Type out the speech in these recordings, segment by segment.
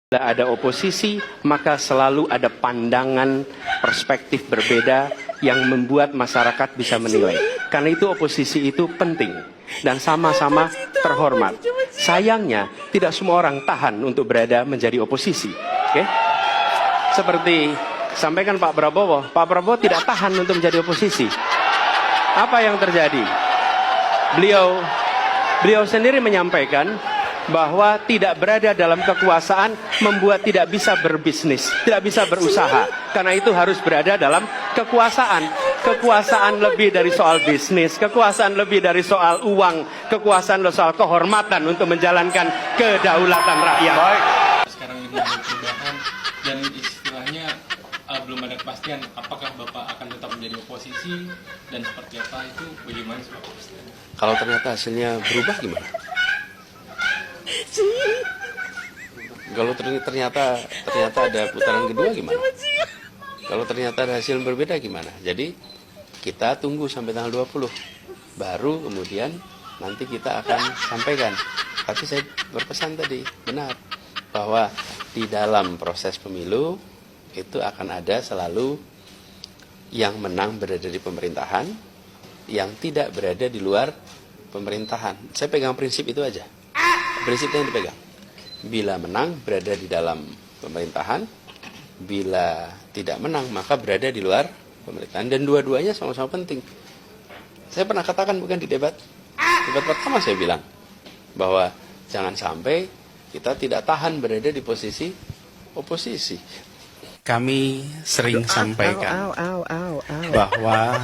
Bila ada oposisi, maka selalu ada pandangan perspektif berbeda yang membuat masyarakat bisa menilai. Karena itu oposisi itu penting dan sama-sama terhormat. Sayangnya, tidak semua orang tahan untuk berada menjadi oposisi. Oke? Seperti sampaikan Pak Prabowo tidak tahan untuk menjadi oposisi. Apa yang terjadi? Beliau sendiri menyampaikan bahwa tidak berada dalam kekuasaan membuat tidak bisa berbisnis, tidak bisa berusaha. Karena itu harus berada dalam kekuasaan. Kekuasaan lebih dari soal bisnis, kekuasaan lebih dari soal uang, kekuasaan soal kehormatan untuk menjalankan kedaulatan rakyat. Baik. Sekarang ini ada perubahan dan istilahnya belum ada kepastian apakah Bapak akan tetap menjadi oposisi dan seperti apa, itu bagaimana sih Bapak? Kalau ternyata hasilnya berubah gimana? Kalau ternyata ada putaran kedua gimana? Kalau ternyata ada hasil berbeda gimana? Jadi kita tunggu sampai tanggal 20. Baru kemudian nanti kita akan sampaikan. Tapi saya berpesan tadi, benar. Bahwa di dalam proses pemilu itu akan ada selalu yang menang berada di pemerintahan, yang tidak berada di luar pemerintahan. Saya pegang prinsip itu aja. Prinsipnya yang dipegang. Bila menang berada di dalam pemerintahan, bila tidak menang maka berada di luar pemerintahan, dan dua-duanya sama-sama penting. Saya pernah katakan bukan di debat pertama, saya bilang bahwa jangan sampai kita tidak tahan berada di posisi oposisi. Kami sering sampaikan bahwa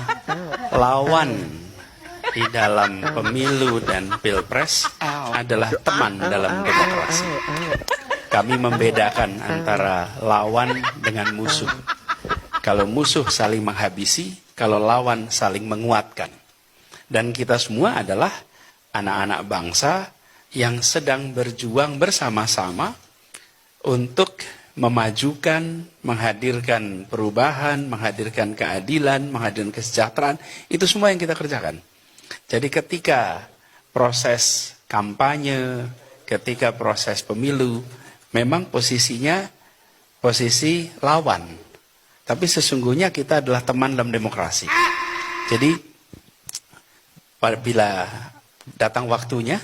lawan di dalam pemilu dan pilpres adalah teman dalam demokrasi. Kami membedakan antara lawan dengan musuh. Kalau musuh saling menghabisi, kalau lawan saling menguatkan. Dan kita semua adalah anak-anak bangsa yang sedang berjuang bersama-sama untuk memajukan, menghadirkan perubahan, menghadirkan keadilan, menghadirkan kesejahteraan. Itu semua yang kita kerjakan. Jadi ketika proses kampanye, ketika proses pemilu, memang posisinya posisi lawan. Tapi sesungguhnya kita adalah teman dalam demokrasi. Jadi bila datang waktunya,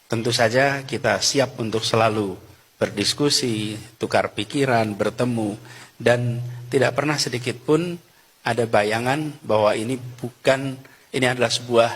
tentu saja kita siap untuk selalu berdiskusi, tukar pikiran, bertemu, dan tidak pernah sedikit pun ada bayangan bahwa ini adalah sebuah